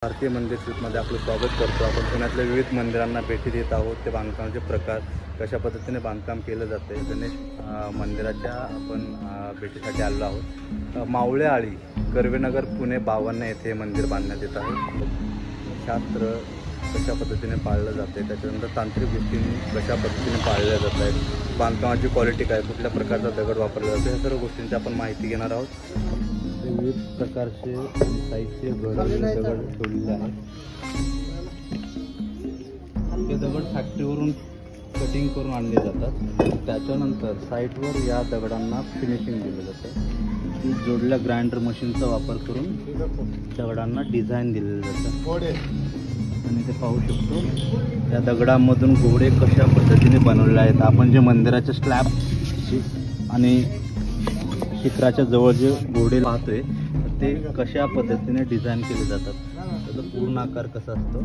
भारतीय मंदिर ट्रिपमध्ये आपलं स्वागत करतो। आपण पुण्यातल्या विविध मंदिरांना भेटी देत आहोत। ते बांधकामाचे प्रकार कशा पद्धतीने बांधकाम केलं जाते गणेश मंदिराच्या आपण भेटीसाठी आलो आहोत। मावळे आळी कर्वेनगर पुणे 52 येथे मंदिर बांधण्यात येत आहे। शास्त्र कशा पद्धतीने पाळलं जाते, त्याच्यानंतर तांत्रिक गोष्टी कशा पद्धतीने पाळल्या जात आहेत, बांधकामाची क्वालिटी काय, कुठल्या प्रकारचा दगड वापरला जातो, या सर्व गोष्टींची आपण माहिती घेणार आहोत। विविध प्रकारचे साईजचे दगड ठेवलेले आहेत। हे दगड फॅक्टरीवरून कटिंग करून आणले जातात। त्याच्यानंतर साईटवर या दगडांना फिनिशिंग दिलं जातं। जोडल्या ग्राइंडर मशीनचा वापर करून दगडांना डिझाईन दिलेलं जातं। आणि ते पाहू शकतो या दगडांमधून घोडे कशा पद्धतीने बनवले आहेत। आपण जे मंदिराच्या स्लॅब आणि शिखराच्या जवळ जे घोडे पाहतोय ते कशा पद्धतीने डिझाईन केले जातात, त्याचा पूर्ण आकार कसा असतो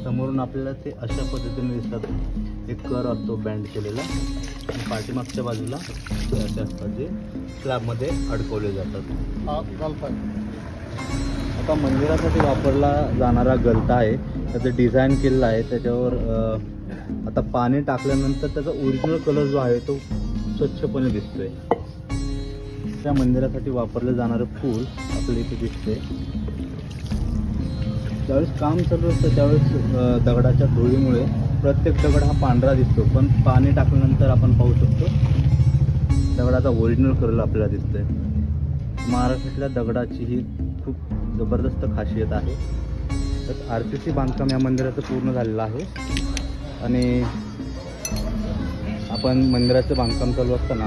समोरून आपल्याला ते अशा पद्धतीने दिसतात। एक कर असतो बँड केलेला आणि पाठीमागच्या बाजूला असे असतात जे स्लॅबमध्ये अडकवले जातात। आता मंदिरासाठी वापरला जाणारा गलता आहे, त्याचं डिझाईन केलेलं आहे। त्याच्यावर आता पाणी टाकल्यानंतर त्याचा ओरिजिनल कलर जो आहे तो स्वच्छपणे दिसतोय। त्या मंदिरासाठी वापरलं जाणारं फूल आपल्या इथे दिसते। ज्यावेळेस काम चालू असतं त्यावेळेस दगडाच्या धुळीमुळे प्रत्येक दगड हा पांढरा दिसतो, पण पाणी टाकल्यानंतर आपण पाहू शकतो दगडाचा ओरिजिनल कलर आपल्याला दिसतोय। महाराष्ट्रातल्या दगडाची ही खूप जबरदस्त खासियत आहे। तर RCC बांधकाम या मंदिराचं पूर्ण झालेलं आहे आणि आपण मंदिराचं बांधकाम चालू असताना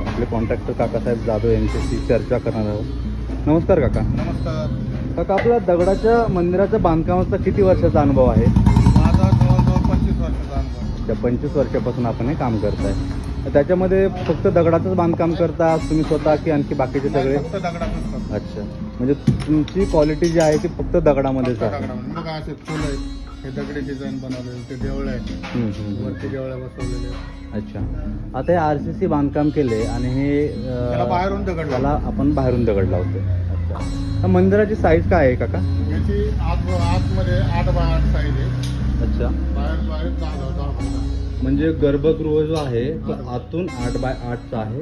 आपले कॉन्ट्रॅक्टर काकासाहेब जाधव यांच्याशी चर्चा करणार आहोत। नमस्कार काका। नमस्कार काका, आपला दगडाच्या मंदिराच्या बांधकामाचा किती वर्षाचा अनुभव आहे? माझा जवळजवळ 25 वर्षाचा अनुभव। 25 वर्षापासून आपण हे काम करताय। त्याच्यामध्ये फक्त दगडाचंच बांधकाम करता तुम्ही स्वतः की आणखी बाकीचे सगळे? फक्त दगडातच करतो। अच्छा, म्हणजे तुमची क्वालिटी जी आहे ती फक्त दगडामध्येच आहे। बघा असे फुल आहेत, हे दगडी डिझाईन बनवलेले, ते देवळे आहेत, वरती देवळे बसवलेले। अच्छा, आता हे RCC बांधकाम केले आणि हे बाहेरून दगड त्याला आपण बाहेरून दगड लावतोय। अच्छा, मंदिराची साईज काय आहे काका? याची आतमध्ये 8 बाय 8 साईज आहे। अच्छा, बाहेर 10 म्हणजे गर्भगृह जो आहे तो आतून 8 बाय 8 चा आहे,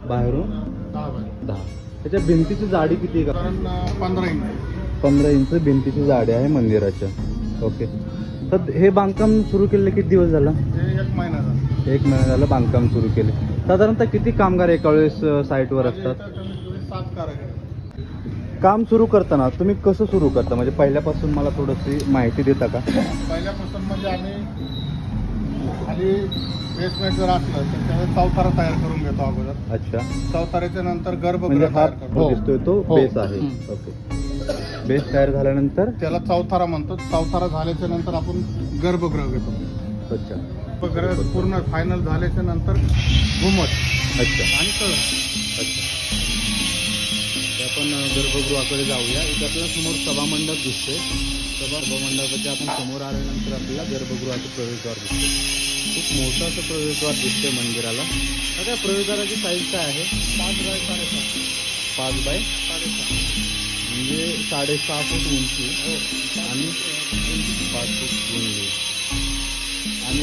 बाहेरून 10 बाय 10। त्याच्या भिंतीची जाडी किती आहे? कारण 15 इंच 15 इंच भिंतीची जाडी आहे मंदिराच्या। ओके, तर हे बांधकाम सुरू केले किती दिवस झाला? हे 1 महिना झाला। 1 महिना झालं बांधकाम सुरू केले। साधारणतः किती कामगार एका वेळेस साईटवर असतात? 7 कारागीर। काम सुरू करताना तुम्ही कसं सुरू करता, म्हणजे पहिल्यापासून मला थोडीशी माहिती देता का? पहिल्यापासून म्हणजे आम्ही खाली बेसमेंट जर असलं तर त्याला चौथारा तयार करून घेतो अगोदर। अच्छा, चौथाऱ्याच्या नंतर म्हणजे गर्भगृह हा तयार करतो। दिसतोय तो बेस आहे। ओके, बेस तयार झाल्यानंतर त्याला चौथारा म्हणतो। चौथारा झाल्याच्या नंतर आपण गर्भगृह घेतो। अच्छा, गर्भगृह पूर्ण फायनल झाल्याच्या नंतर घुमट अच्छा आणि कळस। अच्छा, आपण गर्भगृहाकडे जाऊया। इथे आपल्याला समोर सभामंडप दिसते। सभामंडपाच्या आपण समोर आल्यानंतर आपल्याला गर्भगृहाचं प्रवेशद्वार दिसते। खूप मोठं असं प्रवेशद्वार दिसते मंदिराला। आता प्रवेशद्वाराची साईज काय आहे? 5 बाय 7.5। 5 बाय 7.5 म्हणजे 6.5 फूट उंची आणि 5 फूट रुंदी। आणि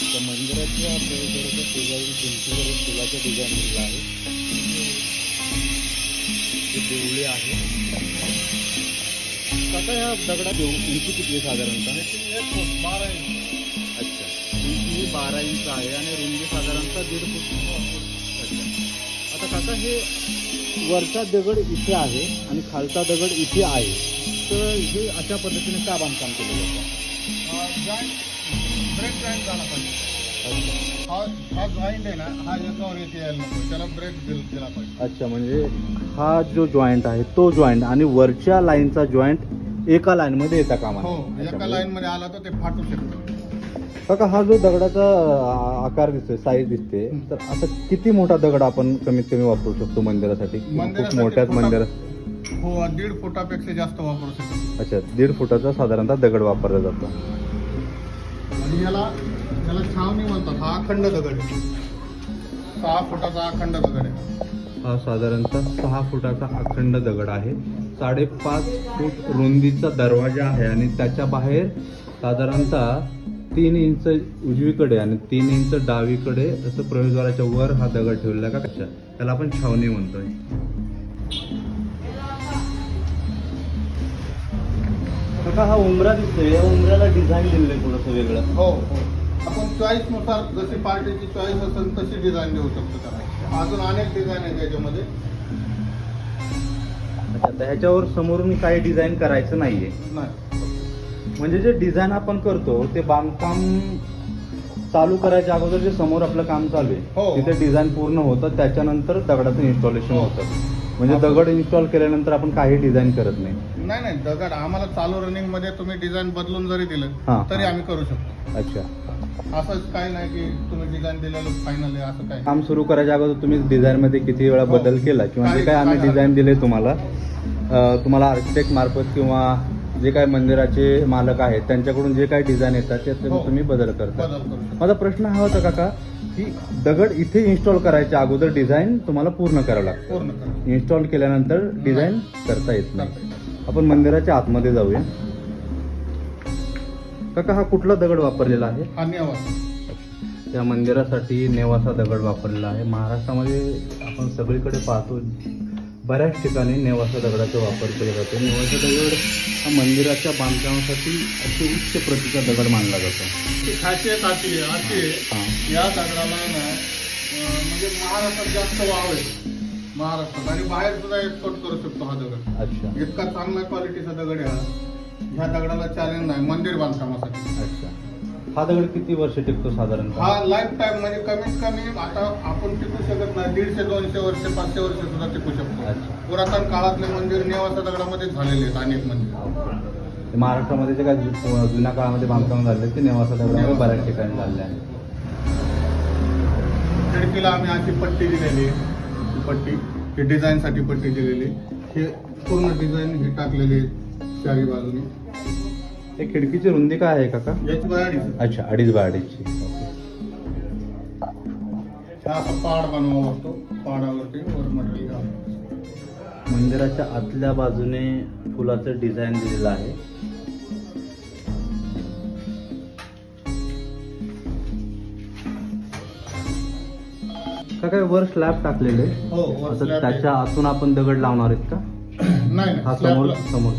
त्या मंदिराच्या प्रवेशद्वाराच्या शेजारी भिंतीवर एक फुलाचं डिझाईन दिलेलं आहे। ते देवळे आहे। काका, या दगडात उंची किती आहे साधारणतः? 12 इंच। अच्छा, उंची 12 इंच आहे आणि रुंदी साधारणतः 1.5 फूट। अच्छा, आता काका हे वरचा दगड इथे आहे आणि खालचा दगड इथे आहे, तर हे अशा पद्धतीने का बांधकाम केलं जातं? ब्रेक जॉईंट झाला पाहिजे। हा जॉईंट आहे ना, हा याच्यावर येते यायला नको, त्याला ब्रेक दिला पाहिजे। अच्छा, म्हणजे हा जो जॉईंट आहे तो जॉईंट आणि वरच्या लाईनचा जॉईंट एका लाईन मध्ये येता कामा नये। हो, एका लाईन मध्ये आला तर ते फाटू शकतं। काका, हा जो दगडाचा आकार दिसतोय, साईज दिसते, तर आता किती मोठा दगड आपण कमीत कमी वापरू शकतो मंदिरासाठी? खूप मोठ्याच मंदिर? हो, 1.5 फुटापेक्षा जास्त वापरू शकतो। अच्छा, 1.5 फुटाचा साधारणतः दगड वापरला जातो। आणि याला छावणी म्हणतात। हा अखंड दगड आहे, 6 फुटाचा अखंड दगड आहे। हा साधारणतः 6 फुटाचा अखंड दगड आहे. 5.5 फूट रुंदीचा दरवाजा आहे आणि त्याच्या बाहेर साधारणतः 3 इंच उजवीकडे आणि 3 इंच डावीकडे असं प्रवेशद्वाराच्या वर हा दगड ठेवलेला का कशा, त्याला आपण छावणी म्हणतोय. काका हा उंबरा दिसतोय, या उंबऱ्याला डिझाईन दिलेलं आहे थोडंसं वेगळं. हो हो, आपण चॉईसनुसार जशी पार्टीची चॉईस असेल तशी डिझाईन देऊ शकतो त्याला. अजून अनेक डिझाईन आहे त्याच्यामध्ये. अच्छा, तर ह्याच्यावर समोरून काही डिझाईन करायचं नाहीये. नाही, म्हणजे जे डिझाईन आपण करतो ते बांधकाम चालू करायच्या अगोदर जे समोर आपलं काम चालू हो. आहे तिथे डिझाईन पूर्ण होतं, त्याच्यानंतर दगडाचं इन्स्टॉलेशन होतं. म्हणजे दगड इन्स्टॉल केल्यानंतर आपण काही डिझाईन करत नाही. नाही नाही, दगड आम्हाला चालू रनिंग मध्ये तुम्ही डिझाईन बदलून जरी दिलं हा, तरी हा. आम्ही करू शकतो. अच्छा, असंच काही नाही की तुम्ही डिझाईन दिलेलं फायनल आहे असं काही. काम सुरू करायच्या अगोदर तुम्ही डिझाईन मध्ये किती वेळा हो. बदल केला किंवा जे काही- काय आम्ही काही डिझाईन दिले तुम्हाला, तुम्हाला आर्किटेक्ट मार्फत किंवा जे काही मंदिराचे मालक आहेत त्यांच्याकडून जे काही डिझाईन येतात ते हो. तुम्ही बदल करता. बदल करू शकतो. माझा प्रश्न हा होता काका की दगड इथे इन्स्टॉल करायच्या अगोदर डिझाईन तुम्हाला पूर्ण करावं लागतं. पूर्ण करू. इन्स्टॉल केल्यानंतर डिझाईन करता येत नाही. आपण मंदिराच्या आतमध्ये जाऊया. काका हा कुठला दगड वापरलेला आहे? हा नेवासा. त्या मंदिरासाठी नेवासा दगड वापरलेला आहे. महाराष्ट्रामध्ये आपण सगळीकडे पाहतो बऱ्याच ठिकाणी नेवासा दगडाचा वापर केला जातो. नेवासा दगड हा मंदिराच्या बांधकामासाठी अति उच्च प्रतीचा दगड मानला जातो. ती खासियत अशी आहे, हां. या दगडाला ना म्हणजे महाराष्ट्रात जास्त वाव आहे महाराष्ट्रात, आणि बाहेर सुद्धा एक्सपोर्ट करू शकतो हा दगड. अच्छा इतका चांगल्या क्वालिटीचा दगड आहे हा. ह्या दगडाला चॅलेंज नाही मंदिर बांधकामासाठी. अच्छा, हा दगड किती वर्ष टिकतो साधारणतः? हा लाईफ टाईम म्हणजे कमीत कमी आता आपण टिकू शकत नाही, 150-200 वर्ष 500 वर्ष सुद्धा टिकू शकतो. अच्छा. पुरातन काळातले मंदिर नेवासा दगडामध्ये झालेले आहेत अनेक मंदिर. महाराष्ट्रामध्ये जे काही जुन्या काळामध्ये बांधकाम झाले ते नेवासा दगडामध्ये बऱ्याच ठिकाणी झाले आहे. खिडकीला आम्ही अशी पट्टी दिलेली आहे, ही पट्टी ही डिझाईनसाठी पट्टी दिलेली. हे पूर्ण डिझाईन हे टाकलेली आहे चारी बाजूने. हे खिडकीची रुंदी काय आहे काका? याची बाहेर अच्छा, 2.5 बाय 2.5ची. हा असा पहाड बनवावा लागतो, पहाडावरती वर मटेरियल घालावं. मंदिराच्या आतल्या बाजूने फुलाचं डिझाईन दिलेलं आहे. काय वर स्लॅब टाकलेले, हो वर आता slab आहे. त्याच्या आतून आपण दगड लावणार आहेत का? नाही हा नाही, समोर slab समोर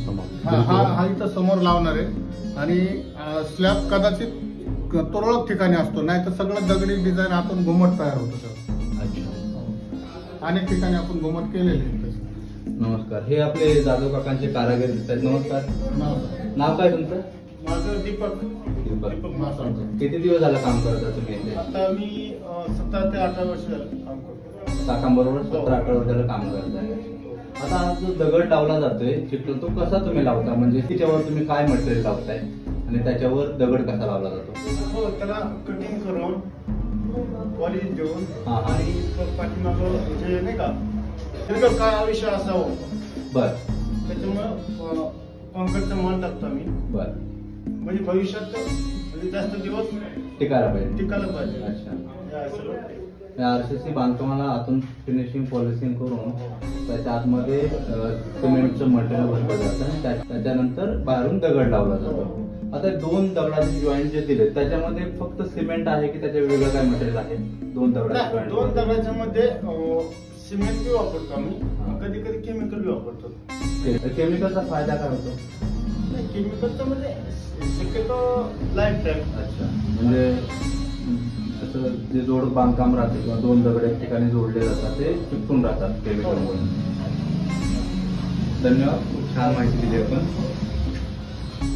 हा समोर हा हा इथं समोर लावणार आहे. आणि स्लॅब कदाचित तुरळक ठिकाणी असतो, नाही तर सगळं दगडी डिझाईन आतून घुमट तयार होतं सर. अच्छा, अनेक ठिकाणी आपण घुमट केलेले आहे तसे. नमस्कार. हे आपले जाधव काकांचे कारागीर दिसत आहेत. नमस्कार. नाव काय तुमचं? माझं दीपक दीपक. मासाळकर. किती दिवस झाला काम करता तुम्ही इथे? आता मी 17 ते 18 वर्ष झालं काम करतो. काकांबरोबर 17-18 वर्षाला काम करताय. आता हा जो दगड लावला जातोय चिखल, तो कसा तुम्ही लावता? म्हणजे त्याच्यावर तुम्ही काय मटेरियल लावताय आणि त्याच्यावर दगड कसा लावला जातो? हो, त्याला कटिंग करून पॉलिश देऊन हा, हा. आणि पाठीमागं म्हणजे नाही का दीर्घ काय आयुष्य असावं बर त्याच्यामुळं कॉन्क्रीटचं मान टाकतो आम्ही. बर, म्हणजे भविष्यात म्हणजे जास्त दिवस टिकायला पाहिजे. टिकायला पाहिजे. अच्छा, हे असं. आरसीसी बांधकामाला आतून फिनिशिंग पॉलिशिंग करून त्याच्या आतमध्ये सिमेंटचं मटेरियल भरलं जातं आणि त्याच्यानंतर बाहेरून दगड लावला जातो. आता 2 दगडाचे जॉईंट जे दिले त्याच्यामध्ये फक्त सिमेंट आहे की त्याच्या वेगळं काय मटेरियल आहे? 2 दगडाचे नाही, 2 जॉईंट दगडाच्या मध्ये सिमेंट बी वापरतो आम्ही, कधी कधी केमिकल बी वापरतो. केमिकलचा फायदा काय होतो? नाही, केमिकलचं म्हणजे शक्यतो लाईफ टाईम. अच्छा, म्हणजे असं जे जोड बांधकाम राहते किंवा 2 दगड एक ठिकाणी जोडले जातात ते चिकटून राहतात केमिकलमुळे. धन्यवाद, खूप छान माहिती दिली आपण.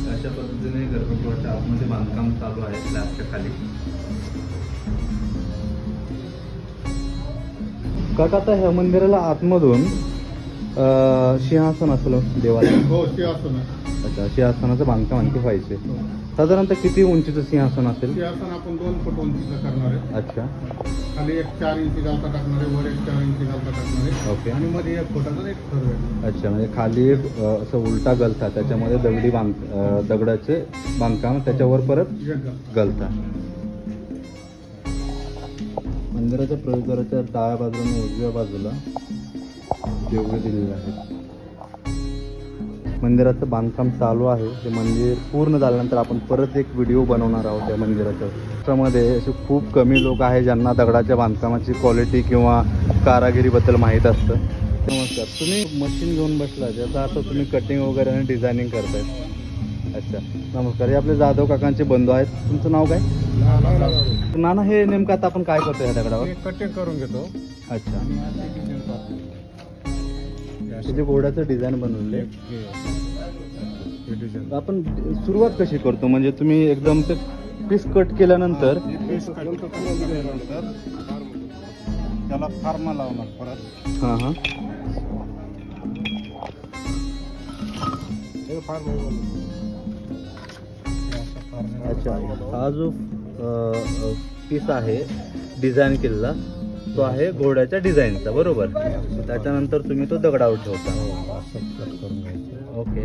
अशा पद्धतीने गर्भगृहाच्या आतमध्ये बांधकाम चालू आहे स्लॅबच्या खाली. काका, आता ह्या मंदिराला आतमधून सिंहासन असलं देवाला? हो, ते असं ना. अच्छा, सिंहासनाचं बांधकाम आणखी व्हायचे. साधारणतः किती उंचीचं सिंहासन असेल? ते असं आपण 2 फूट उंचीचं करणार आहे. अच्छा, खाली एक 4 इंची गालता टाकणार आहे, वर एक 4 इंची गालता टाकणार आहे. ओके. आणि मध्ये 1 फुटाचा एक थर आहे. अच्छा, म्हणजे खाली एक असं उलटा गलथा, त्याच्यामध्ये दगडी दगडाचे बांधकाम, त्याच्यावर परत एक गालता. गलथा. मंदिराच्या प्रवेशद्वाराच्या डाव्या बाजूला उजव्या बाजूला देवळं दिलेलं आहे. मंदिराचं बांधकाम चालू आहे. ते मंदिर पूर्ण झाल्यानंतर आपण परत एक व्हिडिओ बनवणार आहोत त्या मंदिराच्या. त्यामध्ये असे खूप कमी लोक आहे ज्यांना दगडाच्या बांधकामाची क्वालिटी किंवा कारागिरीबद्दल माहीत असतं. नमस्कार. तुम्ही मशीन घेऊन बसला त्याचा अर्थ तुम्ही कटिंग वगैरे आणि डिझायनिंग करताय. अच्छा, नमस्कार. हे आपले जाधव काकांचे बंधू आहेत. तुमचं नाव काय? नाना, हे नेमकं आता आपण काय करतो या दगडावर? कटिंग करून घेतो. अच्छा, त्याचे घोड्याचं डिझाईन बनवले. आपण सुरुवात कशी करतो? म्हणजे तुम्ही एकदम ते पीस कट केल्यानंतर त्याला फार्मा लावणार परत. हां हां, अच्छा. हा जो पीस आहे डिझाईन केलेला तो आहे घोड्याच्या डिझाईनचा, बरोबर? त्याच्यानंतर तुम्ही तो दगडावर ठेवता. ओके.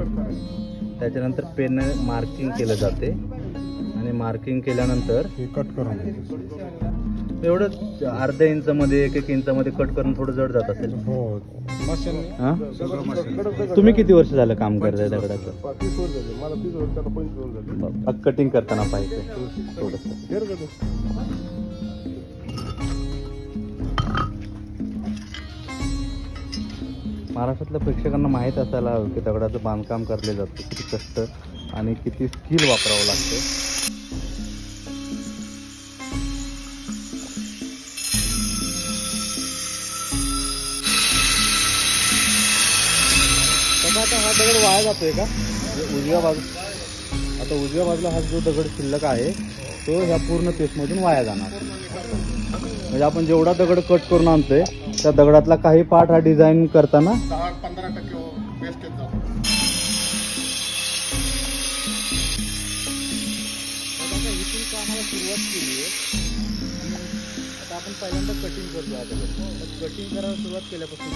त्याच्यानंतर पेन मार्किंग केलं जाते आणि मार्किंग केल्यानंतर कट करून घ्यायचं. एवढं अर्ध्या इंचामध्ये 1-1 इंचामध्ये कट करून थोडं जड जात असेल. हो, मशीन. हां, तुम्ही किती वर्ष झालं काम करताय दगडाचं? 30 वर्ष झाले. मला 30 वर्ष, त्याला 25 वर्ष झाले. कटिंग करताना पाहिजे थोडंसं. महाराष्ट्रातल्या प्रेक्षकांना माहीत असायला हवं की दगडाचं बांधकाम करले जातं, किती कष्ट आणि किती स्किल वापरावं लागतं. आता हा दगड वाया जातोय का? उजव्या बाजूला हा जो दगड शिल्लक आहे तो ह्या पूर्ण पीसमधून वाया जाणार. म्हणजे आपण जेवढा दगड कट करून आणतोय त्या दगडातला काही पार्ट हा डिझाईन करताना 10-15% वेस्टेज जातो. इथून कामाला सुरुवात केली आहे. आता आपण पहिल्यांदा कटिंग करतो. आता कटिंग करायला सुरुवात केल्यापासून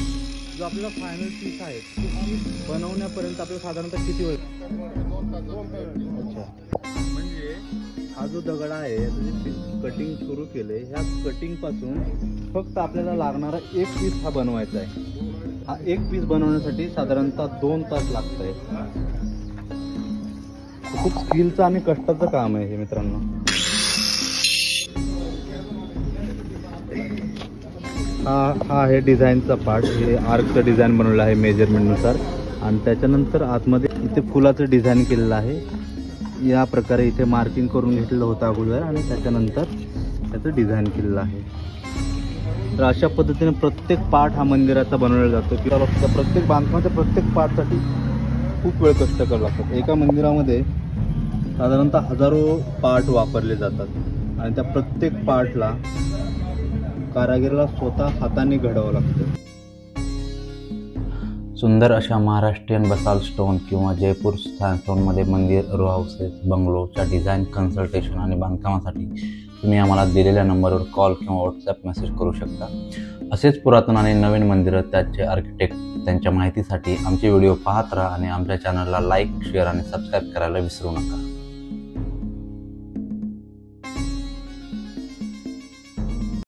जो आपला फायनल पीस आहे तो पीस बनवण्यापर्यंत आपल्याला साधारणतः किती वेळ? 2 तास. अच्छा, म्हणजे हा जो दगड आहे याचं जे कटिंग सुरू केले ह्या कटिंग पासून फक्त आपल्याला लागणारा एक पीस हा बनवायचा आहे. हा एक पीस बनवण्यासाठी साधारणतः 2 तास लागत आहे. खूप स्किलचं आणि कष्टाचं काम आहे हे मित्रांनो. हा आहे डिझाईनचा पार्ट. हे आर्कचं डिझाईन बनवलं आहे मेजरमेंटनुसार आणि त्याच्यानंतर आतमध्ये इथे फुलाचं डिझाईन केलेलं आहे. या प्रकारे इथे मार्किंग करून घेतलेलं होतं अगोदर आणि त्याच्यानंतर त्याचं डिझाईन केलेलं आहे. तर अशा पद्धतीने प्रत्येक पार्ट हा मंदिराचा बनवला जातो किंवा प्रत्येक बांधकामाच्या प्रत्येक पार्टसाठी खूप वेळ कष्ट करावं लागतात. एका मंदिरामध्ये साधारणतः हजारो पार्ट वापरले जातात आणि त्या प्रत्येक पार्टला कारागिराला स्वतः हाताने घडवावं लागतं. सुंदर अशा महाराष्ट्रीयन बसाल्ट स्टोन किंवा जयपूर स्टोनमध्ये मंदिर, रो हाऊसेस, बंगलोच्या डिझाईन, कन्सल्टेशन आणि बांधकामासाठी तुम्ही आम्हाला दिलेल्या नंबरवर कॉल किंवा व्हॉट्सॲप मेसेज करू शकता. असेच पुरातन आणि नवीन मंदिरं, त्याचे आर्किटेक्ट, त्यांच्या माहितीसाठी आमचे व्हिडिओ पाहत राहा आणि आमच्या चॅनलला लाईक, शेअर आणि सबस्क्राईब करायला विसरू नका.